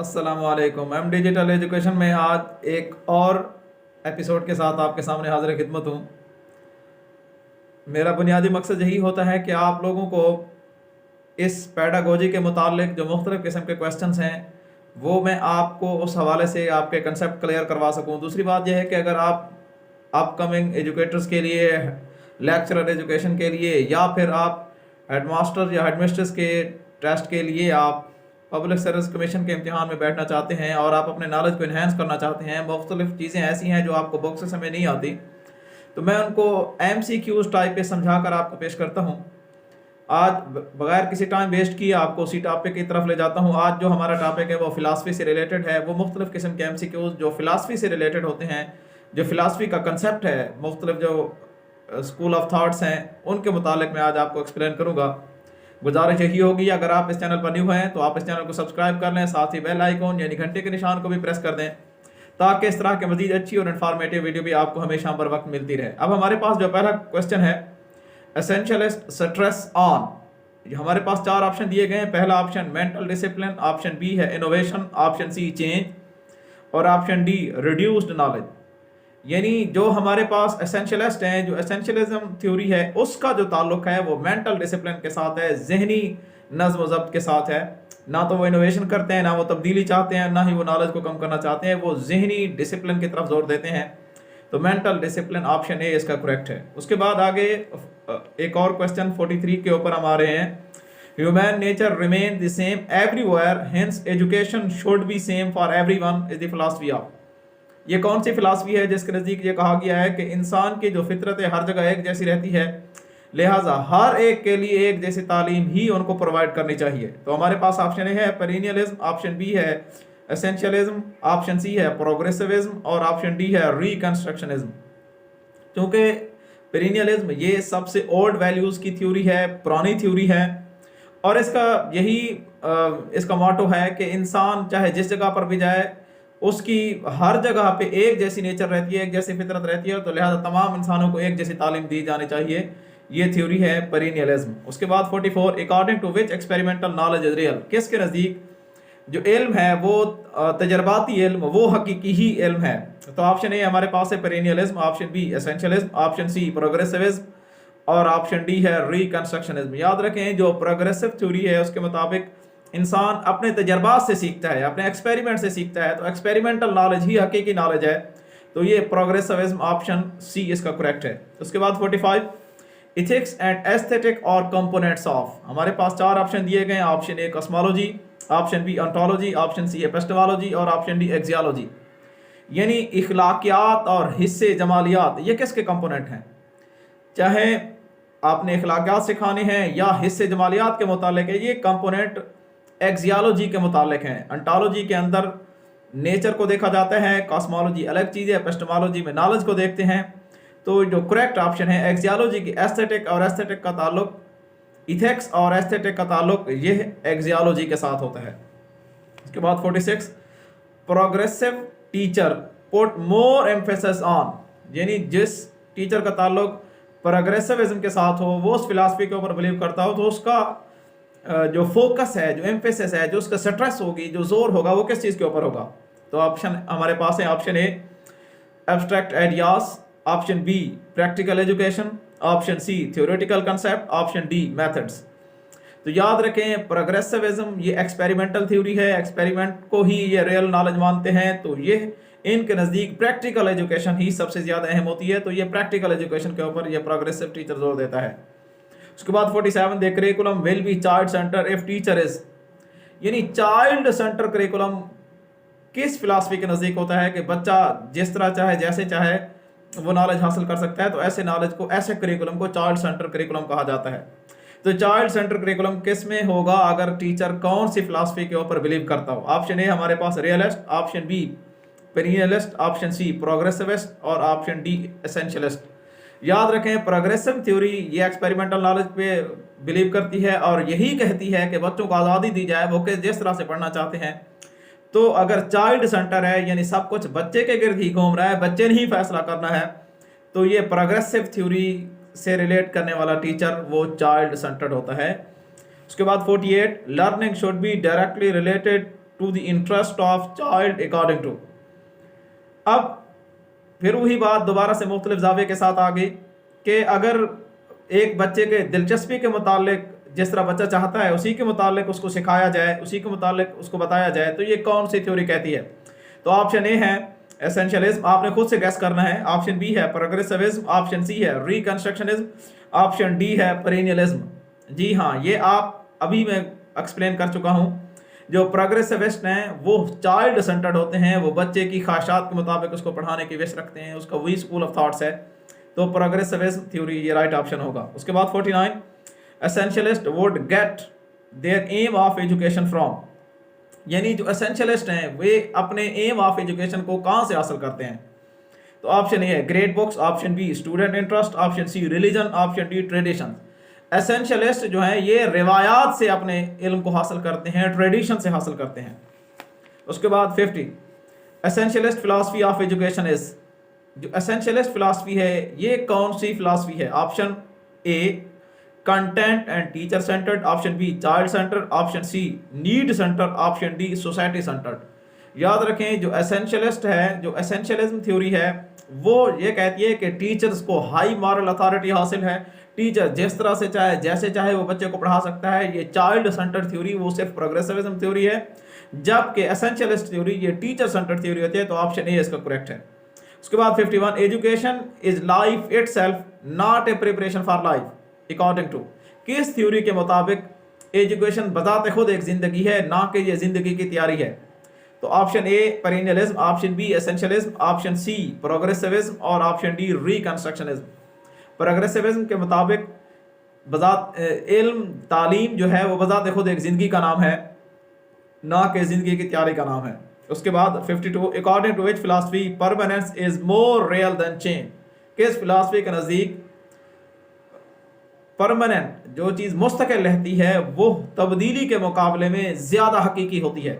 अस्सलामुअलैकुम। M digital education में आज एक और एपिसोड के साथ आपके सामने हाजिर खिदमत हूँ। मेरा बुनियादी मकसद यही होता है कि आप लोगों को इस पैडागोजी के मुतालिक जो मुख्तलिफ़ किस्म के क्वेश्चंस हैं वो मैं आपको उस हवाले से आपके कंसेप्ट क्लियर करवा सकूँ। दूसरी बात यह है कि अगर आप अपकमिंग एजुकेटर्स के लिए, लेक्चरर एजुकेशन के लिए, या फिर आप हेडमास्टर या हेडमिस्ट्रेस के टेस्ट के लिए आप पब्लिक सर्विस कमीशन के इम्तिहान में बैठना चाहते हैं और आप अपने नॉलेज को इन्हेंस करना चाहते हैं, मुख्तलिफ चीज़ें ऐसी हैं जो आपको बुक से समझ नहीं आती, तो मैं उनको MCQs टाइप पे समझा कर आपको पेश करता हूँ। आज बगैर किसी टाइम वेस्ट किए आपको उसी टॉपिक की तरफ ले जाता हूँ। आज जो हमारा टॉपिक है वो फ़िलासफ़ी से रिलेटेड है। वो मुख्तलिफ़ किस्म के MCQs जो फ़िलासफ़ी से रिलेटेड होते हैं, जो फ़िलासफ़ी का कंसेप्ट है, मुख्तलिफ जो स्कूल ऑफ थाट्स हैं, उनके मुतालिक मैं आज आपको एक्सप्लेन करूँगा। गुजारिश यही होगी, अगर आप इस चैनल पर न्यू हैं तो आप इस चैनल को सब्सक्राइब कर लें, साथ ही बेल आइकॉन यानी घंटे के निशान को भी प्रेस कर दें ताकि इस तरह के मजीद अच्छी और इन्फॉर्मेटिव वीडियो भी आपको हमेशा बर वक्त मिलती रहे। अब हमारे पास जो पहला क्वेश्चन है, एसेंशियलिस्ट स्ट्रेस ऑन। हमारे पास चार ऑप्शन दिए गए हैं। पहला option mental discipline, option B है इनोवेशन, ऑप्शन सी चेंज और ऑप्शन डी रिड्यूस्ड नॉलेज। यानी जो हमारे पास एसेंशियलिस्ट हैं, जो एसेंशियलिज्म थ्योरी है, उसका जो ताल्लुक है वो मेंटल डिसिप्लिन के साथ है, जहनी नज़्म ज़ब्त के साथ है। ना तो वो इनोवेशन करते हैं, ना वो तब्दीली चाहते हैं, ना ही वो नॉलेज को कम करना चाहते हैं, वो जहनी डिसिप्लिन की तरफ जोर देते हैं। तो मेंटल डिसिप्लिन ऑप्शन ए इसका करेक्ट है। उसके बाद आगे एक और क्वेश्चन 43 के ऊपर हम आ रहे हैं। Human nature remain the same everywhere, hence education should be same for everyone is the philosophy of. ये कौन सी फिलासफी है जिसके नज़दीक ये कहा गया है कि इंसान की जो फितरत है हर जगह एक जैसी रहती है, लिहाजा हर एक के लिए एक जैसी तालीम ही उनको प्रोवाइड करनी चाहिए। तो हमारे पास ऑप्शन ए है पेरिनियलिज्म, ऑप्शन बी है एसेंशियलिज्म, ऑप्शन सी है प्रोग्रेसिविज्म और ऑप्शन डी है रिकंस्ट्रक्शनिज्म। क्योंकि पेरिनियलिज्म ये सबसे ओल्ड वैल्यूज़ की थ्योरी है, पुरानी थ्योरी है, और इसका यही इसका मोटो है कि इंसान चाहे जिस जगह पर भी जाए उसकी हर जगह पे एक जैसी नेचर रहती है, एक जैसी फितरत रहती है, तो लिहाजा तमाम इंसानों को एक जैसी तालीम दी जानी चाहिए। ये थ्योरी है पेरिनियलिज्म। उसके बाद 44, according to which experimental knowledge is real. किसके नज़दीक जो इल्म है वो तजर्बाती इल्म, वो हकीकी ही इल्म है। तो ऑप्शन ए हमारे पास है perennialism, option B essentialism, option C progressivism और ऑप्शन डी है रिकंस्ट्रक्शनिज्म। याद रखें, जो प्रोग्रेसिव थ्योरी है उसके मुताबिक इंसान अपने तजर्बात से सीखता है, अपने एक्सपेरिमेंट से सीखता है, तो एक्सपेरिमेंटल नॉलेज ही हकीकी नॉलेज है। तो ये प्रोग्रेसिविज्म ऑप्शन सी इसका करेक्ट है। उसके बाद 45, इथिक्स एंड एस्थेटिक और कंपोनेंट्स ऑफ। हमारे पास चार ऑप्शन दिए गए हैं। Option A cosmology, option B ontology, option C epistemology और ऑप्शन डी एक्सियोलॉजी। यानी इखलाकियात और हिस्से जमालियात, ये किसके कंपोनेंट हैं? चाहे आपने इखलाकियात सिखाने हैं या हिस्से जमालियात के मुतालिक है, ये कंपोनेंट एक्सियोलॉजी के मुतालिक हैं। अंटोलॉजी के अंदर नेचर को देखा जाता है, कॉस्मोलॉजी अलग चीज़ है, एपिस्टेमोलॉजी में नॉलेज को देखते हैं। तो जो करेक्ट ऑप्शन है एक्सियोलॉजी की, एस्थेटिक और एस्थेटिक का ताल्लुक, इथिक्स और एस्थेटिक का ताल्लुक ये एक्सियोलॉजी के साथ होता है। उसके बाद 46, progressive teacher put more emphasis on. यानी जिस टीचर का ताल्लुक प्रोग्रेसिविज्म के साथ हो, वो उस फिलासफी के ऊपर बिलीव करता हो, तो उसका जो फोकस है, जो एम्फेसिस है, जो उसका स्ट्रेस होगी, जो जोर होगा, वो किस चीज़ के ऊपर होगा? तो ऑप्शन हमारे पास है, option A abstract ideas, option B practical education, option C theoretical concept, option D methods. तो याद रखें, प्रोग्रेसिविज्म ये एक्सपेरिमेंटल थ्योरी है, एक्सपेरिमेंट को ही ये रियल नॉलेज मानते हैं। तो ये इनके नज़दीक प्रैक्टिकल एजुकेशन ही सबसे ज़्यादा अहम होती है। तो ये प्रैक्टिकल एजुकेशन के ऊपर ये प्रोग्रेसिव टीचर जोर देता है। उसके बाद 47, the curriculum will be child centre if teacher is. यानी चाइल्ड सेंटर करिकुलम किस फिलासफी के नज़दीक होता है कि बच्चा जिस तरह चाहे, जैसे चाहे वो नॉलेज हासिल कर सकता है, तो ऐसे नॉलेज को, ऐसे करिकुलम को चाइल्ड सेंटर करिकुलम कहा जाता है। तो चाइल्ड सेंटर करिकुलम किस में होगा अगर टीचर कौन सी फिलासफी के ऊपर बिलीव करता हो? ऑप्शन ए हमारे पास realist, option B perennialist, option C progressivist और ऑप्शन डी एसेंशियलिस्ट। याद रखें, प्रोग्रेसिव थ्योरी ये एक्सपेरिमेंटल नॉलेज पे बिलीव करती है और यही कहती है कि बच्चों को आज़ादी दी जाए, वो कि जिस तरह से पढ़ना चाहते हैं। तो अगर चाइल्ड सेंटर है, यानी सब कुछ बच्चे के गिर्द ही घूम रहा है, बच्चे ने ही फैसला करना है, तो ये प्रोग्रेसिव थ्योरी से रिलेट करने वाला टीचर वो चाइल्ड सेंटर्ड होता है। उसके बाद 48, learning should be directly related to the interest of child according to. अब फिर वही बात दोबारा से मुख्तलिफ जाविये के साथ आ गई कि अगर एक बच्चे के दिलचस्पी के मुतालिक जिस तरह बच्चा चाहता है उसी के मुतालिक उसको सिखाया जाए, उसी के मुतालिक उसको बताया जाए, तो ये कौन सी थ्योरी कहती है? तो ऑप्शन ए है एसेंशियलिज्म, आपने खुद से गैस करना है। ऑप्शन बी है प्रोग्रेसिविज्म, ऑप्शन सी है रिकंस्ट्रक्शनिज्म, ऑप्शन डी है पेरेनियलिज्म। जी हाँ, ये आप अभी मैं एक्सप्लेन कर चुका हूँ। जो प्रोग्रेसिविस्ट हैं वो चाइल्ड सेंटर्ड होते हैं, वो बच्चे की ख्वाहिशात के मुताबिक उसको पढ़ाने की विश रखते हैं, उसका वही स्कूल ऑफ थॉट्स है। तो प्रोग्रेसिविज्म थ्योरी ये राइट ऑप्शन होगा। उसके बाद 49 essentialist would get their aim of education from, यानी जो एसेंशियलिस्ट हैं वे अपने एम ऑफ एजुकेशन को कहाँ से हासिल करते हैं? तो ऑप्शन ए है great books, option B student interest, option C religion, option D tradition. Essentialist जो है ये रिवायात से अपने इल्म को हासिल करते हैं, ट्रेडिशन से हासिल करते हैं। उसके बाद 50 essentialist philosophy of education is, जो एसेंशियलिस्ट फिलॉसफी है ये कौन सी फिलॉसफी है? Option A content and teacher centred, option B child centred, option C need centred, option D society centred. याद रखें जो एसेंशियलिस्ट है, जो एसेंशियलिज्म थ्योरी है वो ये कहती है कि टीचर्स को हाई मॉरल अथॉरिटी हासिल है, टीचर जिस तरह से चाहे जैसे चाहे वो बच्चे को पढ़ा सकता है। ये चाइल्ड सेंटर्ड थ्योरी वो सिर्फ प्रोग्रेसिविज्म थ्योरी है, जबकि एसेंशियलिस्ट थ्योरी ये टीचर सेंटर्ड थ्योरी होती है। तो ऑप्शन ए इसका करेक्ट है। उसके बाद 51 education is life itself not a preparation for life according to, किस थ्योरी के मुताबिक एजुकेशन बजाते खुद एक जिंदगी है, ना कि ये जिंदगी की तैयारी है? तो option A perennialism, option B essentialism, option C progressivism और ऑप्शन डी रिकंस्ट्रक्शनिज्म। प्रोग्रेसिविज्म के मुताबिक बजात इल्म तालीम जो है वो बजाते खुद एक जिंदगी का नाम है, ना कि जिंदगी की तैयारी का नाम है। उसके बाद 52 according to which philosophy permanence is more real than change, किस फिलॉसफी के नज़दीक परमानेंट जो चीज़ मुस्तकिल रहती है वो तब्दीली के मुकाबले में ज़्यादा हकीकी होती है?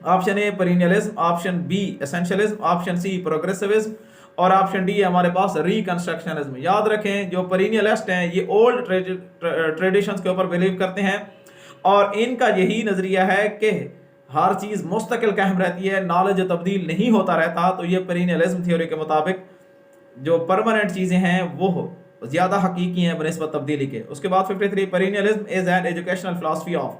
Option A perennialism, option B essentialism, option C progressivism और ऑप्शन डी है हमारे पास रिकंस्ट्रक्शनिज्म। याद रखें जो पेरेनियलिस्ट हैं ये ओल्ड ट्रेडिशंस के ऊपर बिलीव करते हैं और इनका यही नज़रिया है कि हर चीज़ मुस्तकिल कायम रहती है, नॉलेज तब्दील नहीं होता रहता। तो ये पेरेनियलिज्म थ्योरी के मुताबिक जो परमानेंट चीज़ें हैं वो ज़्यादा हकीकी हैं बनिस्बत तब्दीली के। उसके बाद 53 perennialism is an educational philosophy of,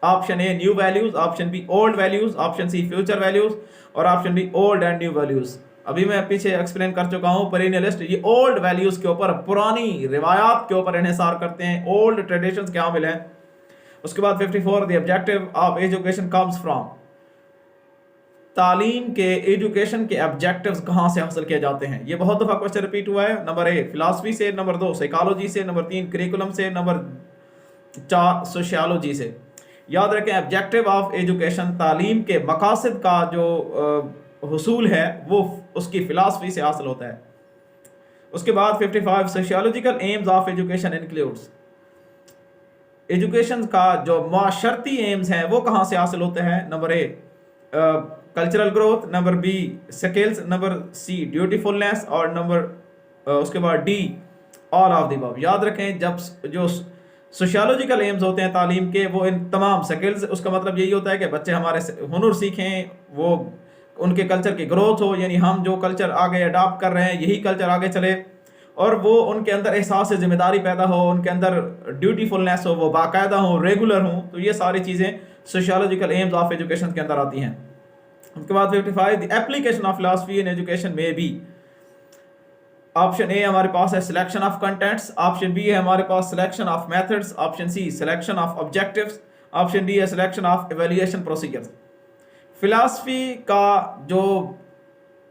option A new values, option B old values, option C future values और option D old and new values. अभी मैं पीछे एक्सप्लेन कर चुका हूँ, पेरेनियलिस्ट ये ओल्ड वैल्यूज के ऊपर, पुरानी रिवायात के ऊपर इन्हिसार करते हैं, ओल्ड ट्रेडिशंस क्या मिले हैं। उसके बाद 54 the objective of education comes from, तालीम के एजुकेशन के ऑब्जेक्टिव्स कहाँ से हासिल किए जाते हैं? ये बहुत दफ़ा क्वेश्चन रिपीट हुआ है। नंबर ए फिलासफी से, नंबर 2 साइकोलॉजी से, नंबर 3 करिकुलम से, नंबर 4 सोशियोलॉजी से। याद रखें ऑब्जेक्टिव ऑफ एजुकेशन तालीम के मकासद का जो हुसूल है वो उसकी फिलासफी से हासिल होता है। उसके बाद 55 sociological AIIMS of education includes, education का जो माशरती एम्स हैं वो कहाँ से हासिल होते हैं? Number A cultural growth, number B skills, number C dutifulness और नंबर उसके बाद D all of the above. याद रखें जब जो सोशियोलॉजिकल एम्स होते हैं तालीम के वो इन तमाम स्किल्स, उसका मतलब यही होता है कि बच्चे हमारे हुनर सीखें, वो उनके कल्चर की ग्रोथ हो, यानी हम जो कल्चर आगे अडॉप्ट कर रहे हैं यही कल्चर आगे चले और वो उनके अंदर एहसास जिम्मेदारी पैदा हो, उनके अंदर ड्यूटीफुलनेस हो, वो बाकायदा हो, रेगुलर हो। तो ये सारी चीज़ें सोशियोलॉजिकल एम्स ऑफ एजुकेशन के अंदर आती हैं। उसके बाद 55 the application of philosophy in education में बी, ऑप्शन ए हमारे पास है selection of contents, option B है हमारे पास selection of methods, option C selection of objectives, option D है selection of evaluation procedures. Philosophy का जो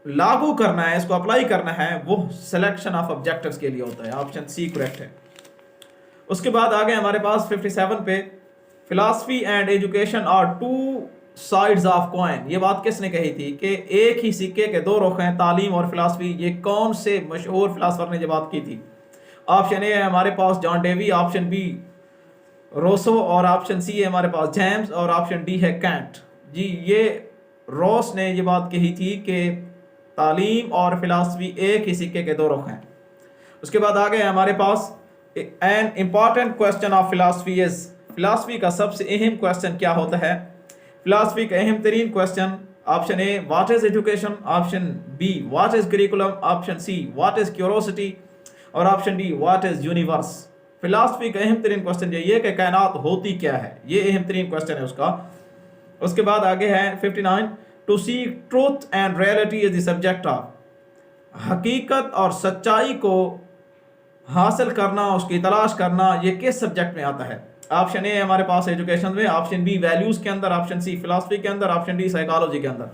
लागू करना है, इसको अप्लाई करना है, वो सिलेक्शन ऑफ ऑब्जेक्टिव्स के लिए होता है। ऑप्शन सी करेक्ट है। उसके बाद आगे हमारे पास 57 पे philosophy and education are two sides of coin. ये बात किसने कही थी कि एक ही सिक्के के दो रुख हैं, तालीम और फिलॉसफी? ये कौन से मशहूर फिलासफर ने ये बात की थी? ऑप्शन ए है हमारे पास John Dewey, option B Rousseau और ऑप्शन सी है हमारे पास जेम्स और ऑप्शन डी है कैंट। जी ये रोस ने ये बात कही थी कि तालीम और फिलॉसफी एक ही सिक्के के दो रुख हैं। उसके बाद आ गए हमारे पास an important question of philosophy is, philosophy का सबसे अहम क्वेश्चन क्या होता है? फिलासफी का अहम तरीन question, option A what is education, option B what is curriculum, option C what is curiosity और option D what is universe. Philosophy का अहम तरीन क्वेश्चन यही है कि कायनात होती क्या है, ये अहम तरीन क्वेश्चन है उसका। उसके बाद आगे है 59, to seek truth and reality is the subject of, हकीकत और सच्चाई को हासिल करना, उसकी तलाश करना, ये किस सब्जेक्ट में आता है। ऑप्शन ए हमारे पास एजुकेशन में, ऑप्शन बी वैल्यूज के अंदर, ऑप्शन सी फिलासफी के अंदर, ऑप्शन डी साइकोलॉजी के अंदर।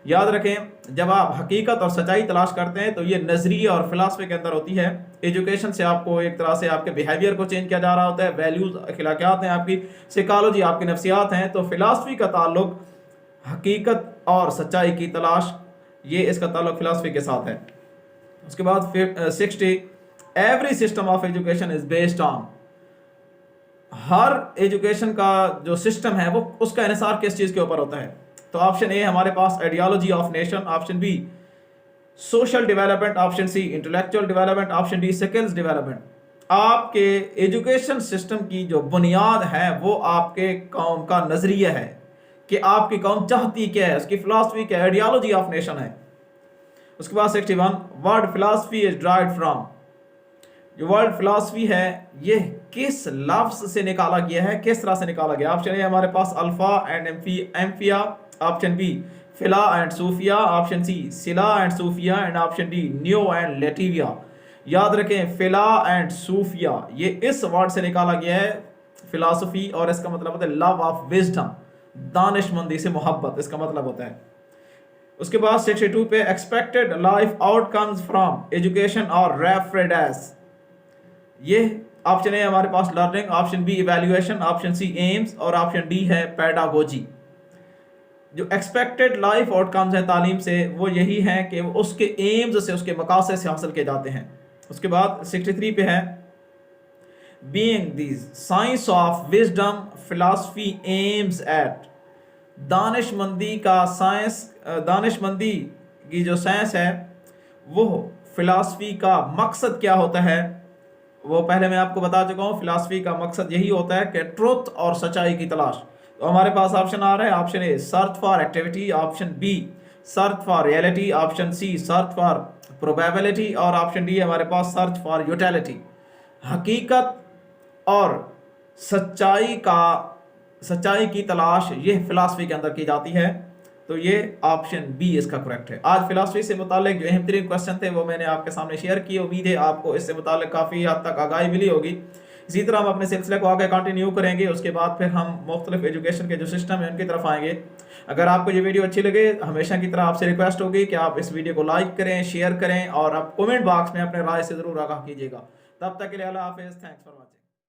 याद रखें जब आप हकीकत और सच्चाई तलाश करते हैं तो ये नजरिए और फिलासफी के अंदर होती है। एजुकेशन से आपको एक तरह से आपके बिहेवियर को चेंज किया जा रहा होता है, वैल्यूज अखलाकियात हैं आपकी, साइकोलॉजी आपकी नफ्सियात हैं। तो फिलासफी का ताल्लुक हकीकत और सच्चाई की तलाश, ये इसका ताल्लुक फिलासफी के साथ है। उसके बाद 60, every system of education is based on, her education का जो सिस्टम है वो उसका इन्हिसार किस चीज के ऊपर होता है। तो ऑप्शन ए हमारे पास ideology of nation, option B social development, option C intellectual development, option D skills development. आपके एजुकेशन सिस्टम की जो बुनियाद है वो आपके कौम का नजरिया है कि आपकी कौम चाहती क्या है, उसकी फिलासफी क्या है, आइडियोलॉजी ऑफ नेशन है। उसके बाद 61, word philosophy is derived from, जो वर्ड फिलासफी है ये किस लफ्ज से निकाला गया है, किस तरह से निकाला गया। ऑप्शन ए हमारे पास अल्फा एंड एम्फिया, option B philo and sophia, option C सिला and sophia and option D न्यो एंड लेटिविया। याद रखें फिला एंड सूफिया ये इस वर्ड से निकाला गया है फिलासफी, और इसका मतलब होता है लव ऑफ विजडम, दानिशमंदी से मोहब्बत इसका मतलब होता है। उसके बाद 62 पे expected life outcomes from education और रेफरेड एज, ये ऑप्शन ए हमारे पास learning, option B evaluation, option C aims और ऑप्शन डी है पेडागोजी। जो एक्सपेक्टेड लाइफ आउटकम्स हैं तालीम से वो यही हैं कि उसके एम्स से, उसके मकासद से हासिल किए जाते हैं। उसके बाद 63 पे है being the science of wisdom philosophy aims at, दानिशमंदी का साइंस, दानिशमंदी की जो साइंस है वो फिलॉसफी का मकसद क्या होता है वो पहले मैं आपको बता चुका हूँ। फिलॉसफी का मकसद यही होता है कि ट्रुथ और सच्चाई की तलाश। तो हमारे पास ऑप्शन आ रहा है, option A search for activity, option B search for reality, option C search for probability और ऑप्शन डी हमारे पास सर्च फॉर यूटिलिटी। हकीकत और सच्चाई की तलाश ये फिलॉसफी के अंदर की जाती है। तो ये ऑप्शन बी इसका करेक्ट है। आज फिलॉसफी से मुतालिक जो अहम तरीन क्वेश्चन थे वो मैंने आपके सामने शेयर किए। उम्मीद है आपको इससे मुतालिक काफ़ी हद तक आगाही मिली होगी। इसी तरह हम अपने सिलसिले को आगे कंटिन्यू करेंगे। उसके बाद फिर हम मुख्तलिफ एजुकेशन के जो सिस्टम है उनकी तरफ आएंगे। अगर आपको ये वीडियो अच्छी लगे, हमेशा की तरह आपसे रिक्वेस्ट होगी कि आप इस वीडियो को लाइक करें, शेयर करें और आप कमेंट बॉक्स में अपने राय से ज़रूर आगाह कीजिएगा। तब तक के लिए अल्लाह हाफिज़, थैंक्स फॉर वॉचिंग।